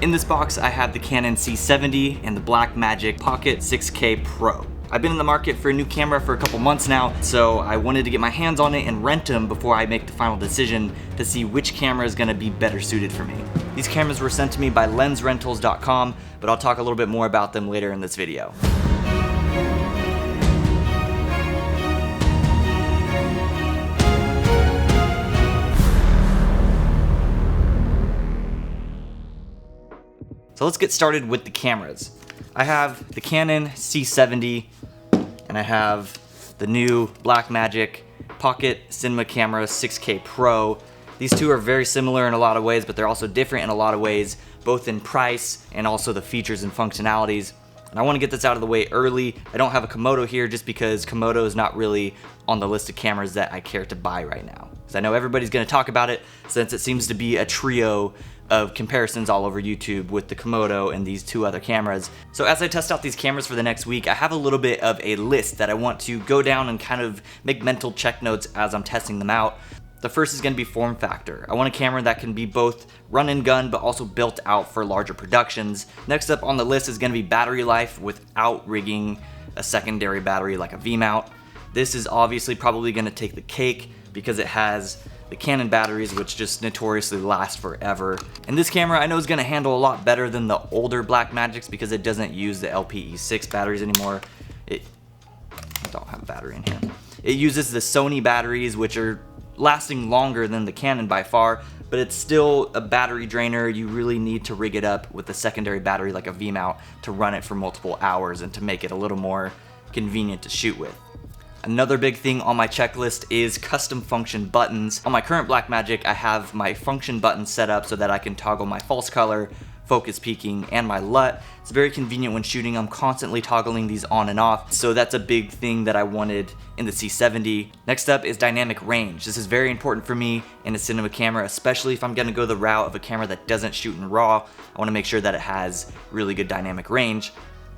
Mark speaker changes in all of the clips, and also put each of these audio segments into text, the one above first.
Speaker 1: In this box, I have the Canon C70 and the Blackmagic Pocket 6K Pro. I've been in the market for a new camera for a couple months now, so I wanted to get my hands on it and rent them before I make the final decision to see which camera is gonna be better suited for me. These cameras were sent to me by lensrentals.com, but I'll talk a little bit more about them later in this video. So let's get started with the cameras. I have the Canon C70 and I have the new Blackmagic Pocket Cinema Camera 6K Pro. These two are very similar in a lot of ways, but they're also different in a lot of ways, both in price and also the features and functionalities. And I want to get this out of the way early. I don't have a Komodo here just because Komodo is not really on the list of cameras that I care to buy right now. Because I know everybody's going to talk about it since it seems to be a trio of comparisons all over YouTube with the Komodo and these two other cameras. So as I test out these cameras for the next week, I have a little bit of a list that I want to go down and kind of make mental check notes as I'm testing them out. The first is going to be form factor. I want a camera that can be both run and gun but also built out for larger productions. Next up on the list is going to be battery life without rigging a secondary battery like a V-mount. This is obviously probably going to take the cake because it has the Canon batteries, which just notoriously last forever. And this camera I know is going to handle a lot better than the older Blackmagics because it doesn't use the LPE6 batteries anymore. I don't have a battery in here. It uses the Sony batteries, which are lasting longer than the Canon by far, but it's still a battery drainer. You really need to rig it up with a secondary battery like a V-mount to run it for multiple hours and to make it a little more convenient to shoot with. Another big thing on my checklist is custom function buttons. On my current Blackmagic, I have my function buttons set up so that I can toggle my false color, focus peaking, and my LUT. It's very convenient when shooting. I'm constantly toggling these on and off, so that's a big thing that I wanted in the C70. Next up is dynamic range. This is very important for me in a cinema camera, especially if I'm gonna go the route of a camera that doesn't shoot in RAW. I wanna make sure that it has really good dynamic range.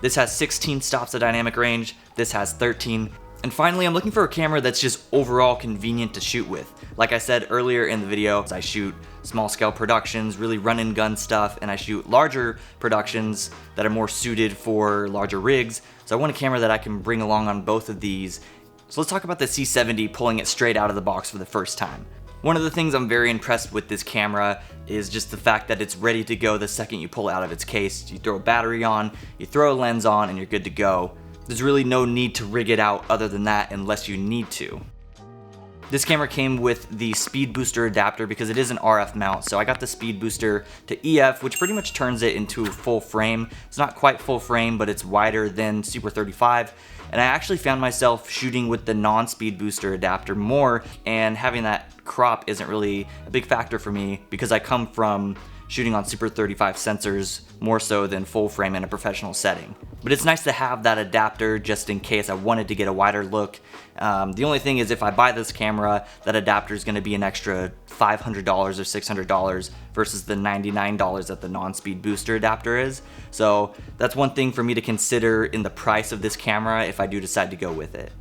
Speaker 1: This has 16 stops of dynamic range. This has 13. And finally, I'm looking for a camera that's just overall convenient to shoot with. Like I said earlier in the video, I shoot small scale productions, really run and gun stuff, and I shoot larger productions that are more suited for larger rigs. So I want a camera that I can bring along on both of these. So let's talk about the C70 pulling it straight out of the box for the first time. One of the things I'm very impressed with this camera is just the fact that it's ready to go the second you pull it out of its case. You throw a battery on, you throw a lens on, and you're good to go. There's really no need to rig it out other than that unless you need to. This camera came with the speed booster adapter because it is an RF mount, so I got the speed booster to EF, which pretty much turns it into full frame. It's not quite full frame, but it's wider than Super 35. And I actually found myself shooting with the non-speed booster adapter more, and having that crop isn't really a big factor for me because I come from shooting on Super 35 sensors more so than full frame in a professional setting. But it's nice to have that adapter just in case I wanted to get a wider look. The only thing is if I buy this camera, that adapter is going to be an extra $500 or $600 versus the $99 that the non-speed booster adapter is. So that's one thing for me to consider in the price of this camera if I do decide to go with it.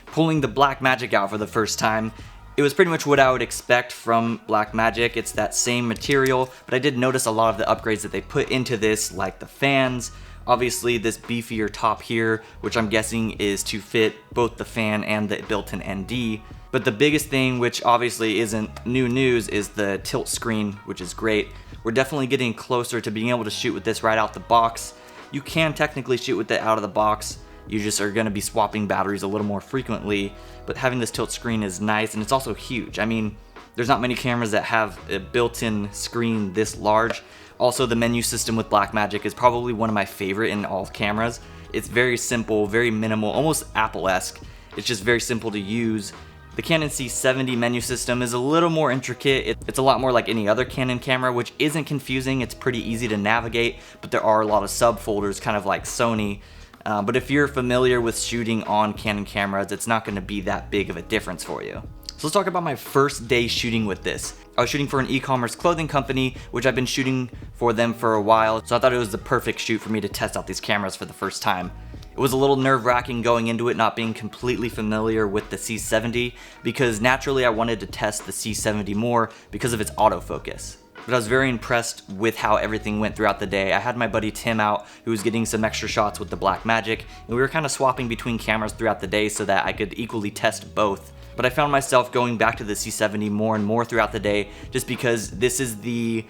Speaker 1: Pulling the Blackmagic out for the first time, it was pretty much what I would expect from Blackmagic. It's that same material, but I did notice a lot of the upgrades that they put into this, like the fans. Obviously this beefier top here, which I'm guessing is to fit both the fan and the built-in ND. But the biggest thing, which obviously isn't new news, is the tilt screen, which is great. We're definitely getting closer to being able to shoot with this right out the box. You can technically shoot with it out of the box. You just are going to be swapping batteries a little more frequently, but having this tilt screen is nice, and it's also huge. I mean, there's not many cameras that have a built-in screen this large. Also, the menu system with Blackmagic is probably one of my favorite in all cameras. It's very simple, very minimal, almost Apple-esque. It's just very simple to use. The Canon C70 menu system is a little more intricate. It's a lot more like any other Canon camera, which isn't confusing. It's pretty easy to navigate, but there are a lot of subfolders, kind of like Sony. But if you're familiar with shooting on Canon cameras, it's not going to be that big of a difference for you. So let's talk about my first day shooting with this. I was shooting for an e-commerce clothing company, which I've been shooting for them for a while, so I thought it was the perfect shoot for me to test out these cameras for the first time. It was a little nerve-wracking going into it, not being completely familiar with the C70, because naturally I wanted to test the C70 more because of its autofocus. but I was very impressed with how everything went throughout the day. I had my buddy Tim out, who was getting some extra shots with the Blackmagic, and we were kind of swapping between cameras throughout the day so that I could equally test both. But I found myself going back to the C70 more and more throughout the day, just because this is the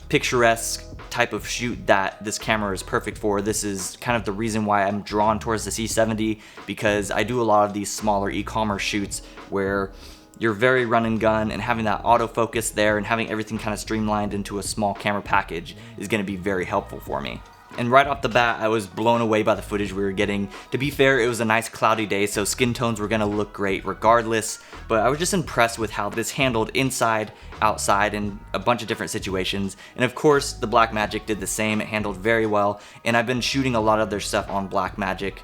Speaker 1: picturesque type of shoot that this camera is perfect for. This is kind of the reason why I'm drawn towards the C70, because I do a lot of these smaller e-commerce shoots where you're very run and gun, and having that autofocus there and having everything kind of streamlined into a small camera package is going to be very helpful for me. And right off the bat, I was blown away by the footage we were getting. To be fair, it was a nice cloudy day, so skin tones were going to look great regardless, but I was just impressed with how this handled inside, outside, and a bunch of different situations. And of course, the Blackmagic did the same. It handled very well, and I've been shooting a lot of their stuff on Blackmagic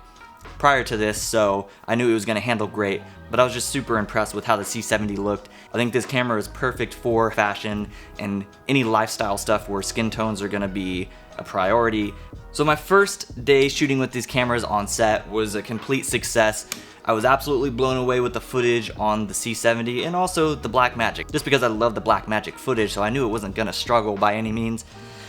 Speaker 1: prior to this, so I knew it was going to handle great, but I was just super impressed with how the C70 looked. I think this camera is perfect for fashion and any lifestyle stuff where skin tones are going to be a priority. So my first day shooting with these cameras on set was a complete success. I was absolutely blown away with the footage on the C70 and also the Blackmagic, just because I love the Blackmagic footage, so I knew it wasn't going to struggle by any means.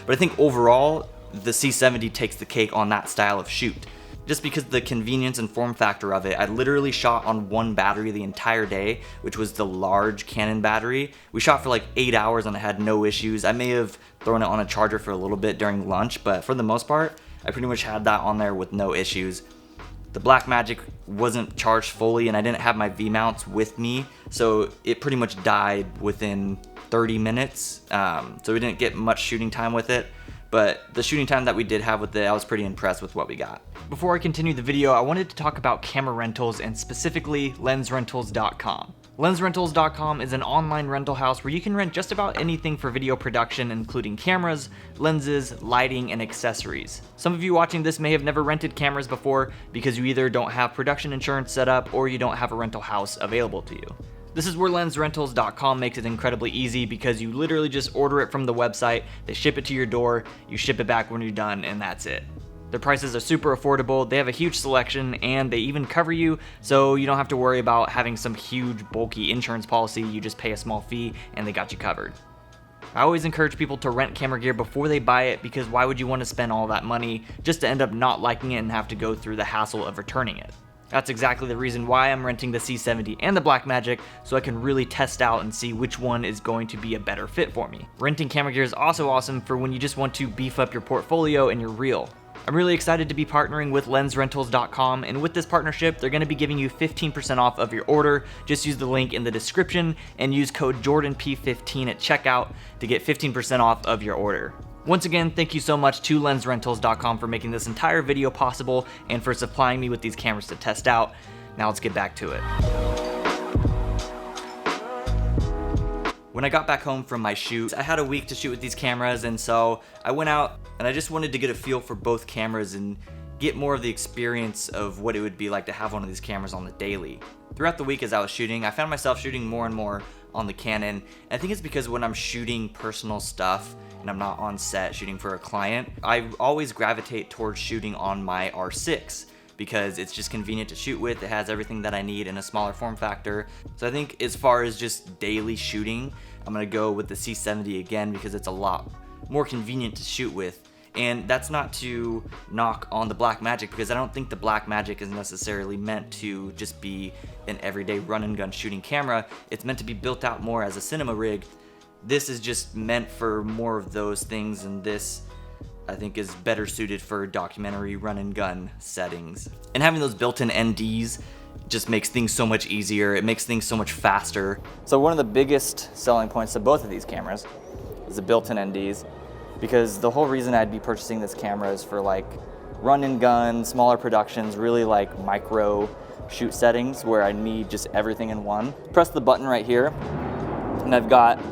Speaker 1: But I think overall, the C70 takes the cake on that style of shoot. Just because the convenience and form factor of it. I literally shot on one battery the entire day, which was the large Canon battery. We shot for like 8 hours and I had no issues. I may have thrown it on a charger for a little bit during lunch, but for the most part, I pretty much had that on there with no issues. The Blackmagic wasn't charged fully and I didn't have my V-mounts with me, so it pretty much died within 30 minutes. So we didn't get much shooting time with it. But the shooting time that we did have with it, I was pretty impressed with what we got. Before I continue the video, I wanted to talk about camera rentals and specifically lensrentals.com. Lensrentals.com is an online rental house where you can rent just about anything for video production, including cameras, lenses, lighting, and accessories. Some of you watching this may have never rented cameras before because you either don't have production insurance set up or you don't have a rental house available to you. This is where lensrentals.com makes it incredibly easy because you literally just order it from the website, they ship it to your door, you ship it back when you're done, and that's it. Their prices are super affordable, they have a huge selection, and they even cover you, so you don't have to worry about having some huge bulky insurance policy. You just pay a small fee and they got you covered. I always encourage people to rent camera gear before they buy it, because why would you want to spend all that money just to end up not liking it and have to go through the hassle of returning it? That's exactly the reason why I'm renting the C70 and the Blackmagic, so I can really test out and see which one is going to be a better fit for me. Renting camera gear is also awesome for when you just want to beef up your portfolio and your reel. I'm really excited to be partnering with lensrentals.com, and with this partnership, they're going to be giving you 15% off of your order. Just use the link in the description and use code JordanP15 at checkout to get 15% off of your order. Once again, thank you so much to lensrentals.com for making this entire video possible and for supplying me with these cameras to test out. Now let's get back to it. When I got back home from my shoot, I had a week to shoot with these cameras, and so I went out and I just wanted to get a feel for both cameras and get more of the experience of what it would be like to have one of these cameras on the daily. Throughout the week as I was shooting, I found myself shooting more and more on the Canon. And I think it's because when I'm shooting personal stuff and I'm not on set shooting for a client, I always gravitate towards shooting on my R6 because it's just convenient to shoot with. It has everything that I need in a smaller form factor. So I think as far as just daily shooting, I'm gonna go with the C70 again because it's a lot more convenient to shoot with. And that's not to knock on the Blackmagic, because I don't think the Blackmagic is necessarily meant to just be an everyday run and gun shooting camera. It's meant to be built out more as a cinema rig. This is just meant for more of those things, and this I think is better suited for documentary run and gun settings. And having those built-in NDs just makes things so much easier. It makes things so much faster. So one of the biggest selling points of both of these cameras is the built-in NDs. Because the whole reason I'd be purchasing this camera is for like run and gun, smaller productions, really like micro shoot settings where I need just everything in one. Press the button right here and I've got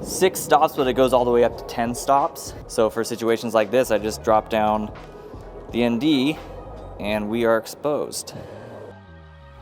Speaker 1: 6 stops, but it goes all the way up to 10 stops. So for situations like this, I just drop down the ND and we are exposed.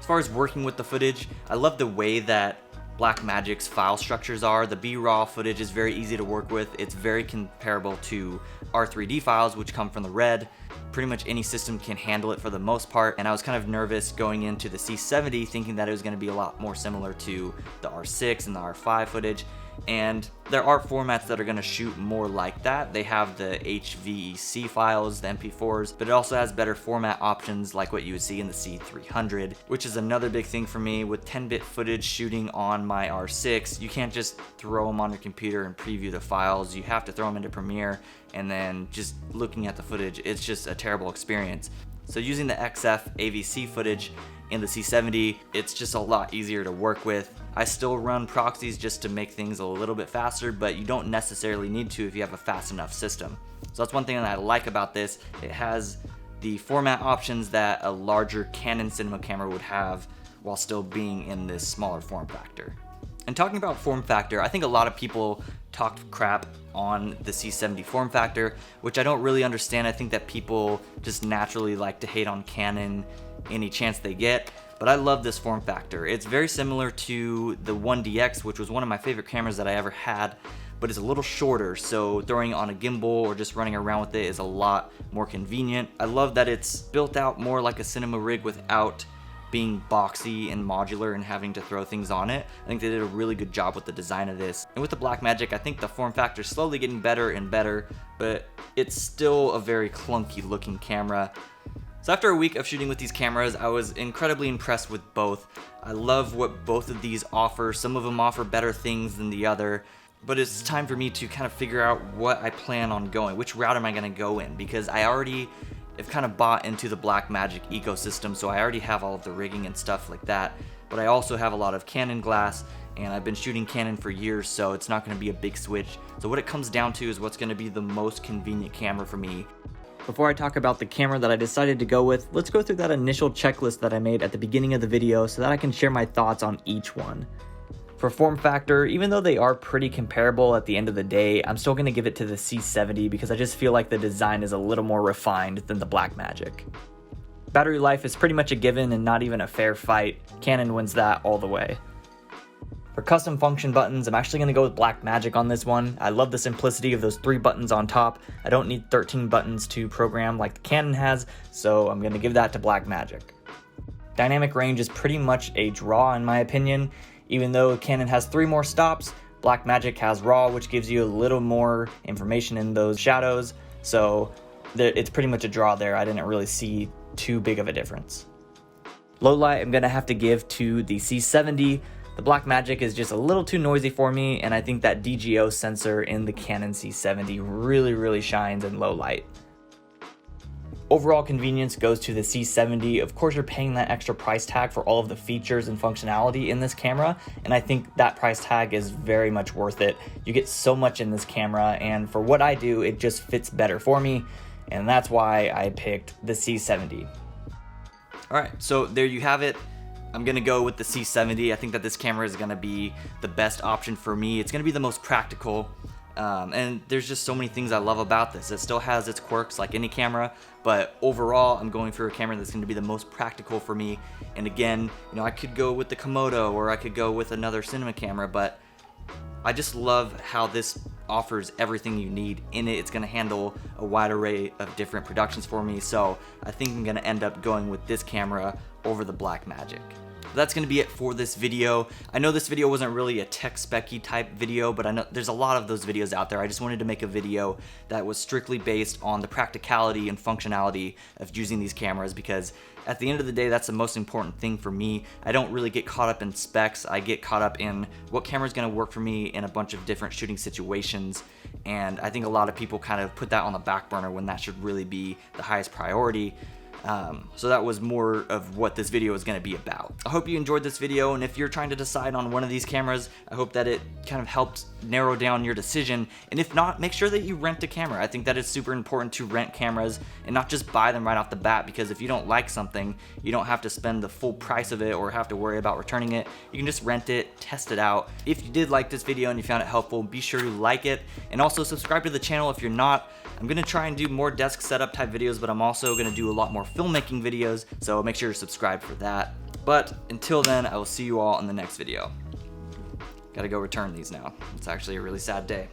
Speaker 1: As far as working with the footage, I love the way that Blackmagic's file structures are. The B-raw footage is very easy to work with. It's very comparable to R3D files, which come from the Red. Pretty much any system can handle it for the most part, and I was kind of nervous going into the C70 thinking that it was going to be a lot more similar to the R6 and the R5 footage. And there are formats that are going to shoot more like that. They have the HVEC files, the MP4s, but it also has better format options like what you would see in the C300, which is another big thing for me. With 10-bit footage shooting on my R6, you can't just throw them on your computer and preview the files. You have to throw them into Premiere, and then just looking at the footage, it's just a terrible experience. So using the XF AVC footage in the C70, it's just a lot easier to work with. I still run proxies just to make things a little bit faster, but you don't necessarily need to if you have a fast enough system. So that's one thing that I like about this. It has the format options that a larger Canon cinema camera would have while still being in this smaller form factor. And talking about form factor, I think a lot of people talked crap on the C70 form factor, which I don't really understand. I think that people just naturally like to hate on Canon any chance they get, but I love this form factor. It's very similar to the 1DX, which was one of my favorite cameras that I ever had, but it's a little shorter, so throwing it on a gimbal or just running around with it is a lot more convenient. I love that it's built out more like a cinema rig without being boxy and modular and having to throw things on it. I think they did a really good job with the design of this. And with the Blackmagic, I think the form factor is slowly getting better and better, but it's still a very clunky looking camera. So after a week of shooting with these cameras, I was incredibly impressed with both. I love what both of these offer. Some of them offer better things than the other, but it's time for me to kind of figure out what I plan on going. Which route am I gonna go in? Because I already have kind of bought into the Blackmagic ecosystem, so I already have all of the rigging and stuff like that, but I also have a lot of Canon glass, and I've been shooting Canon for years, so it's not gonna be a big switch. So what it comes down to is what's gonna be the most convenient camera for me. Before I talk about the camera that I decided to go with, let's go through that initial checklist that I made at the beginning of the video so that I can share my thoughts on each one. For form factor, even though they are pretty comparable at the end of the day, I'm still going to give it to the C70 because I just feel like the design is a little more refined than the Blackmagic. Battery life is pretty much a given and not even a fair fight. Canon wins that all the way. For custom function buttons, I'm actually going to go with Blackmagic on this one. I love the simplicity of those 3 buttons on top. I don't need 13 buttons to program like the Canon has, so I'm going to give that to Blackmagic. Dynamic range is pretty much a draw in my opinion. Even though Canon has 3 more stops, Blackmagic has RAW, which gives you a little more information in those shadows, so it's pretty much a draw there. I didn't really see too big of a difference. Low light, I'm going to have to give to the C70. The Blackmagic is just a little too noisy for me, and I think that DGO sensor in the Canon C70 really shines in low light. Overall convenience goes to the C70. Of course, you're paying that extra price tag for all of the features and functionality in this camera, and I think that price tag is very much worth it. You get so much in this camera, and for what I do, it just fits better for me, and that's why I picked the C70. Alright, so there you have it. I'm gonna go with the C70. I think that this camera is gonna be the best option for me. It's gonna be the most practical. And there's just so many things I love about this. It still has its quirks like any camera, but overall I'm going for a camera that's going to be the most practical for me. And again, you know, I could go with the Komodo or I could go with another cinema camera, but I just love how this offers everything you need in it. It's going to handle a wide array of different productions for me, so I think I'm going to end up going with this camera over the Blackmagic. That's going to be it for this video. I know this video wasn't really a tech spec-y type video, but I know there's a lot of those videos out there. I just wanted to make a video that was strictly based on the practicality and functionality of using these cameras, because at the end of the day, that's the most important thing for me. I don't really get caught up in specs. I get caught up in what camera is going to work for me in a bunch of different shooting situations, and I think a lot of people kind of put that on the back burner when that should really be the highest priority. So that was more of what this video is going to be about. I hope you enjoyed this video, and if you're trying to decide on one of these cameras, I hope that it kind of helped narrow down your decision, and if not, make sure that you rent a camera. I think that it's super important to rent cameras and not just buy them right off the bat, because if you don't like something, you don't have to spend the full price of it or have to worry about returning it. You can just rent it, test it out. If you did like this video and you found it helpful, be sure to like it, and also subscribe to the channel if you're not. I'm going to try and do more desk setup type videos, but I'm also going to do a lot more filmmaking videos, so make sure to subscribe for that. But until then, I will see you all in the next video. Gotta go return these now. It's actually a really sad day.